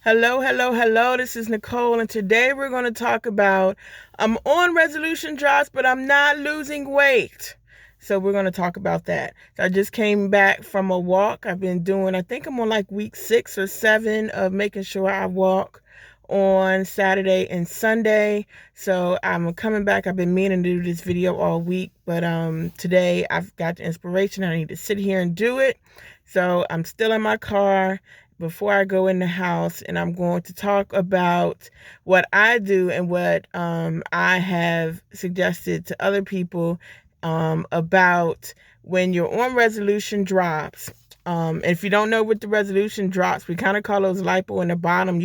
Hello, hello, hello. This is Nicole, and today we're going to talk about I'm on resolution drops, but I'm not losing weight. So we're going to talk about that. So I just came back from a walk. I've been doing, I think I'm on like week 6 or 7 of making sure I walk on Saturday and Sunday. So I'm coming back. I've been meaning to do this video all week, but today I've got the inspiration. I need to sit here and do it. So I'm still in my car before I go in the house, and I'm going to talk about what I do and what I have suggested to other people about when you're on resolution drops. If you don't know what the resolution drops, we kind of call those lipo in the bottom.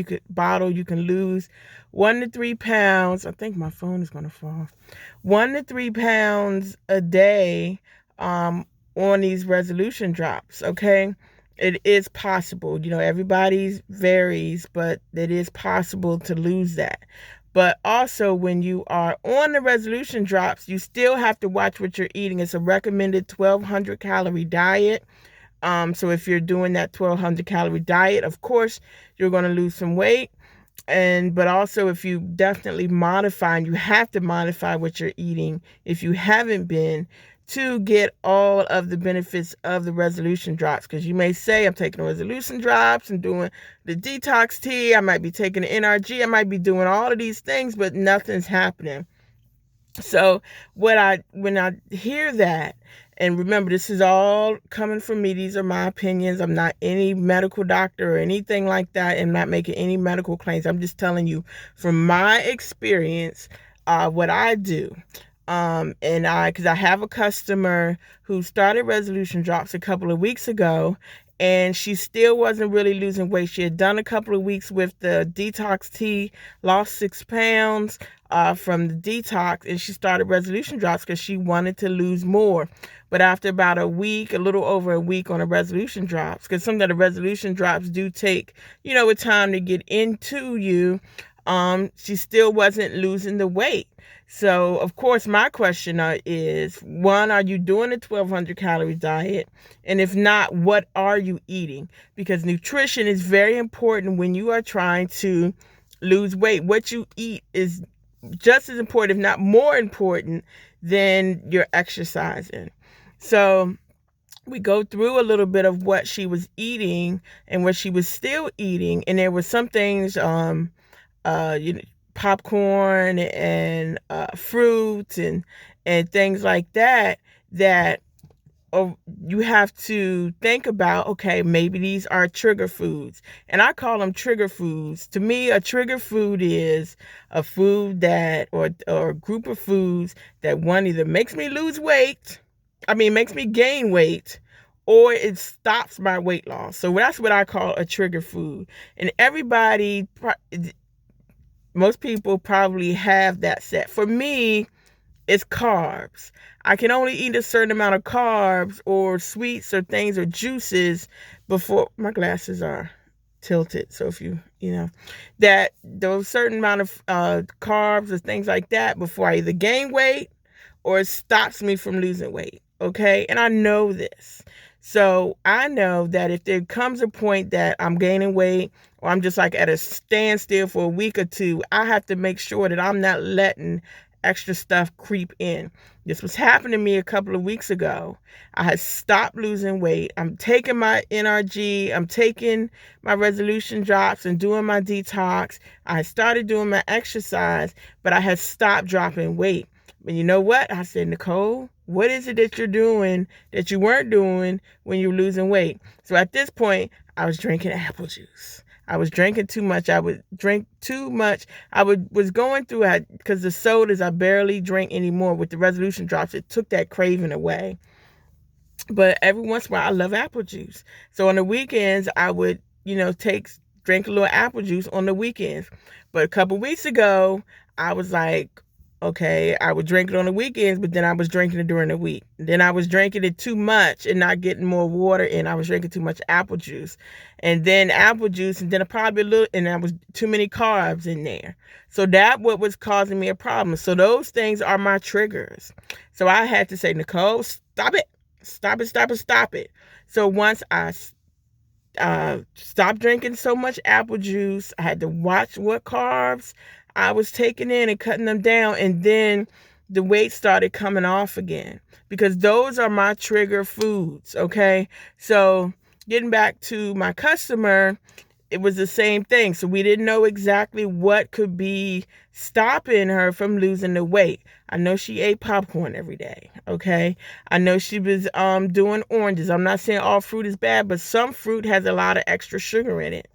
You can lose 1 to 3 pounds. I think my phone is going to fall. 1 to 3 pounds a day on these resolution drops. Okay, it is possible. Everybody's varies, but it is possible to lose that. But also, when you are on the resolution drops, you still have to watch what you're eating. It's a recommended 1,200 calorie diet. So if you're doing that 1,200 calorie diet, of course, you're going to lose some weight. But also, if you definitely modify, and you have to modify what you're eating if you haven't been, to get all of the benefits of the resolution drops. Because you may say, I'm taking the resolution drops and doing the detox tea, I might be taking the NRG, I might be doing all of these things, but nothing's happening. So when I hear that, and remember, this is all coming from me, these are my opinions. I'm not any medical doctor or anything like that. I'm not making any medical claims. I'm just telling you from my experience what I do. Because I have a customer who started resolution drops a couple of weeks ago, and she still wasn't really losing weight. She had done a couple of weeks with the detox tea, lost 6 pounds from the detox, and she started resolution drops because she wanted to lose more. But after about a week, a little over a week on the resolution drops, because some of the resolution drops do take, a time to get into you, she still wasn't losing the weight. So, of course, my question is, one, are you doing a 1,200 calorie diet? And if not, what are you eating? Because nutrition is very important when you are trying to lose weight. What you eat is just as important, if not more important, than your exercising. So we go through a little bit of what she was eating and what she was still eating. And there were some things, you know, popcorn and fruit and things like that that you have to think about. Okay, maybe these are trigger foods, and I call them trigger foods. To me, a trigger food is a food that or a group of foods that one either makes me lose weight, makes me gain weight, or it stops my weight loss. So that's what I call a trigger food. And most people probably have that set. For me, it's carbs. I can only eat a certain amount of carbs or sweets or things or juices before my glasses are tilted. So if that those certain amount of carbs or things like that before I either gain weight or it stops me from losing weight. Okay. And I know this. So I know that if there comes a point that I'm gaining weight or I'm just like at a standstill for a week or two, I have to make sure that I'm not letting extra stuff creep in. This was happening to me a couple of weeks ago. I had stopped losing weight. I'm taking my NRG, I'm taking my resolution drops and doing my detox. I had started doing my exercise, but I had stopped dropping weight. And you know what? I said, Nicole, what is it that you're doing that you weren't doing when you were losing weight? So at this point, I was drinking apple juice. I was drinking too much. I would drink too much. Was going through it because the sodas I barely drink anymore. With the resolution drops, it took that craving away. But every once in a while, I love apple juice. So on the weekends, I would, drink a little apple juice on the weekends. But a couple weeks ago, I was like, okay, I would drink it on the weekends, but then I was drinking it during the week. Then I was drinking it too much and not getting more water in. I was drinking too much apple juice. And then apple juice, and then probably a little, and I was too many carbs in there. So that what was causing me a problem. So those things are my triggers. So I had to say, Nicole, stop it. Stop it, stop it, stop it. So once I Stop drinking so much apple juice. I had to watch what carbs I was taking in and cutting them down. And then the weight started coming off again because those are my trigger foods. Okay. So getting back to my customer, it was the same thing. So we didn't know exactly what could be stopping her from losing the weight. I know she ate popcorn every day. Okay. I know she was doing oranges. I'm not saying all fruit is bad, but some fruit has a lot of extra sugar in it.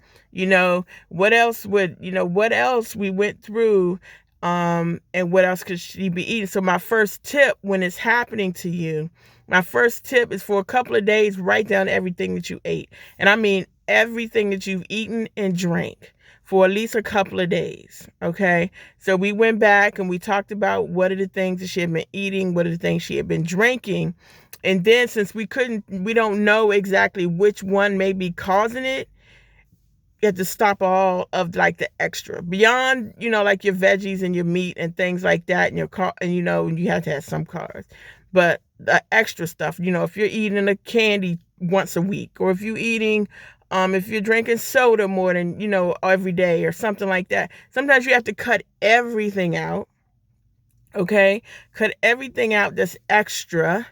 What else we went through, and what else could she be eating? So my first tip when it's happening to you, my first tip is for a couple of days, write down everything that you ate. And I mean everything that you've eaten and drank for at least a couple of days. Okay. So we went back and we talked about what are the things that she had been eating, what are the things she had been drinking. And then since we don't know exactly which one may be causing it, you have to stop all of like the extra beyond, like your veggies and your meat and things like that, and your car, and you have to have some carbs, but the extra stuff, if you're eating a candy once a week, or if you're drinking soda more than, every day or something like that, sometimes you have to cut everything out. Okay. Cut everything out that's extra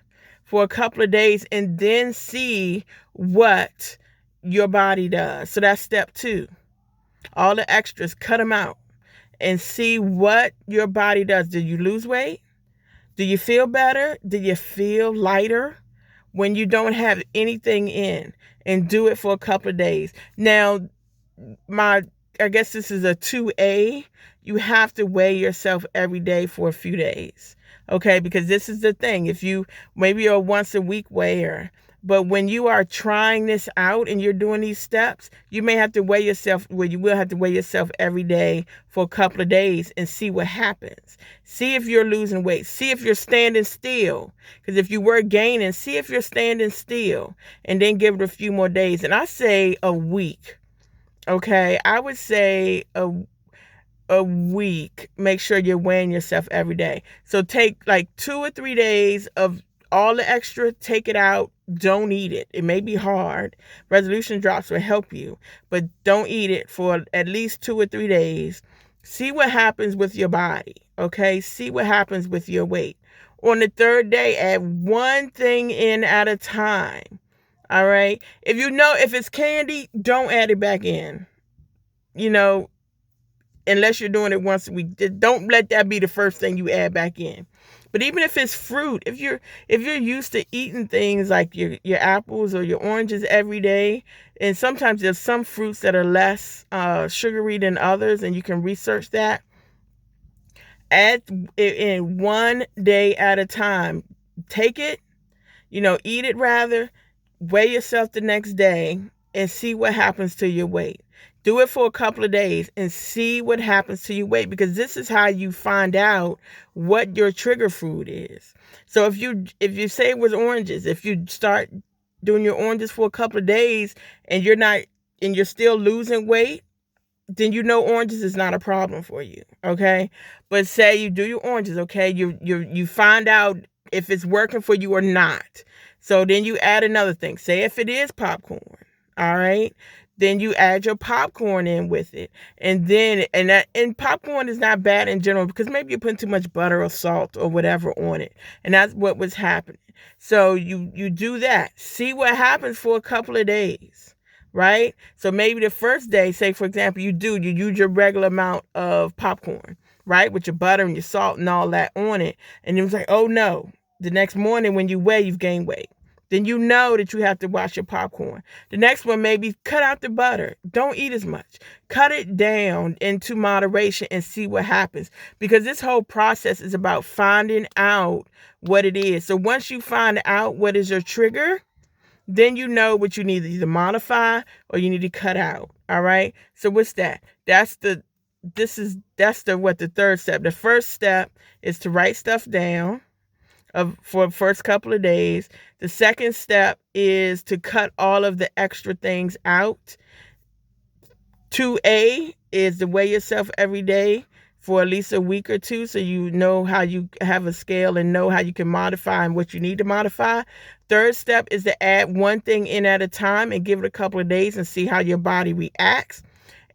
for a couple of days and then see what your body does. So that's step 2. All the extras, cut them out and see what your body does. Do you lose weight? Do you feel better? Do you feel lighter when you don't have anything in? And do it for a couple of days. Now, I guess this is a 2A. You have to weigh yourself every day for a few days. Okay, because this is the thing. If you maybe you're a once a week weigher, but when you are trying this out and you're doing these steps, you may have to weigh yourself, you will have to weigh yourself every day for a couple of days and see what happens. See if you're losing weight. See if you're standing still. Because if you were gaining, see if you're standing still, and then give it a few more days. And I say a week. Okay, I would say a week. Make sure you're weighing yourself every day. So take like 2 or 3 days of all the extra, take it out. Don't eat it. It may be hard. Resolution drops will help you, but don't eat it for at least 2 or 3 days. See what happens with your body. Okay, see what happens with your weight. On the 3rd day, add one thing in at a time. All right. If it's candy, don't add it back in. Unless you're doing it once a week, don't let that be the first thing you add back in. But even if it's fruit, if you're used to eating things like your apples or your oranges every day, and sometimes there's some fruits that are less sugary than others, and you can research that. Add it in 1 day at a time. Take it, eat it rather. Weigh yourself the next day and see what happens to your weight. Do it for a couple of days and see what happens to your weight, because this is how you find out what your trigger food is. So if you say it was oranges, if you start doing your oranges for a couple of days and you're still losing weight, then oranges is not a problem for you. Okay. But say you do your oranges, okay, you find out if it's working for you or not. So then you add another thing. Say if it is popcorn, all right, then you add your popcorn in with it. And popcorn is not bad in general, because maybe you're putting too much butter or salt or whatever on it. And that's what was happening. So you do that. See what happens for a couple of days. Right? So maybe the first day, say for example, you use your regular amount of popcorn, right? With your butter and your salt and all that on it. And it was like, oh no, the next morning when you weigh, you've gained weight. Then you know that you have to wash your popcorn. The next one, maybe cut out the butter. Don't eat as much. Cut it down into moderation and see what happens. Because this whole process is about finding out what it is. So once you find out what is your trigger, then you know what you need to either modify or you need to cut out. All right. So what's that? That's the 3rd step. The first step is to write stuff down for the first couple of days. The second step is to cut all of the extra things out. 2A is to weigh yourself every day for at least a week or 2, so you know how you have a scale and know how you can modify and what you need to modify. third step is to add one thing in at a time and give it a couple of days and see how your body reacts.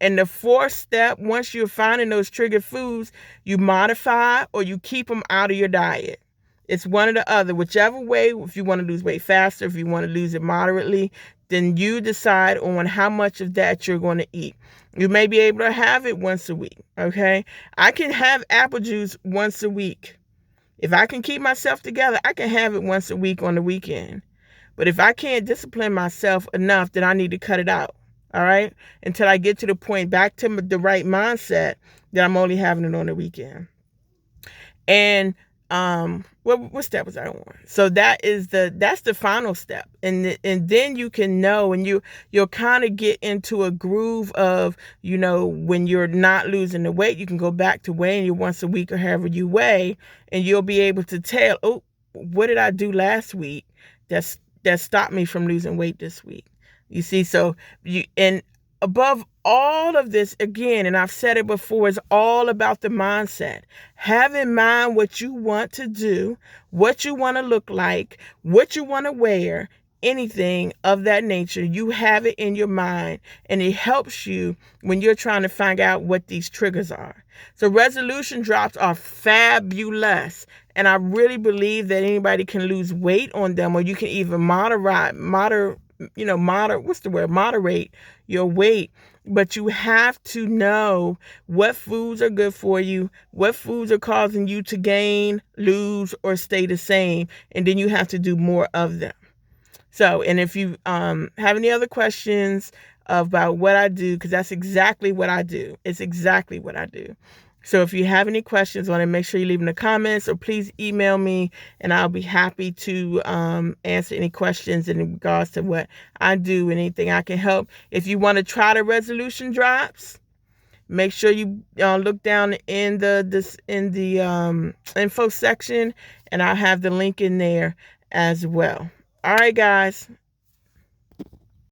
And the fourth step, once you're finding those triggered foods, you modify or you keep them out of your diet. It's one or the other, whichever way. If you want to lose weight faster, if you want to lose it moderately, then you decide on how much of that you're going to eat. You may be able to have it once a week, okay? I can have apple juice once a week. If I can keep myself together, I can have it once a week on the weekend. But if I can't discipline myself enough, then I need to cut it out, all right? Until I get to the point, back to the right mindset, that I'm only having it on the weekend. And what step was I on? So that's the final step, and then you can know, and you'll kind of get into a groove of, when you're not losing the weight, you can go back to weighing you once a week or however you weigh, and you'll be able to tell, oh, what did I do last week that stopped me from losing weight this week? You see, so and above all of this, again, and I've said it before, it's all about the mindset. Have in mind what you want to do, what you want to look like, what you want to wear, anything of that nature. You have it in your mind, and it helps you when you're trying to find out what these triggers are. So resolution drops are fabulous, and I really believe that anybody can lose weight on them, or you can even moderate your weight. But you have to know what foods are good for you, what foods are causing you to gain, lose, or stay the same, and then you have to do more of them. So, and if you have any other questions about what I do, because that's exactly what I do. It's exactly what I do. So if you have any questions on it, make sure you leave in the comments, or please email me, and I'll be happy to answer any questions in regards to what I do and anything I can help. If you want to try the resolution drops, make sure you look down in the info section, and I'll have the link in there as well. All right, guys.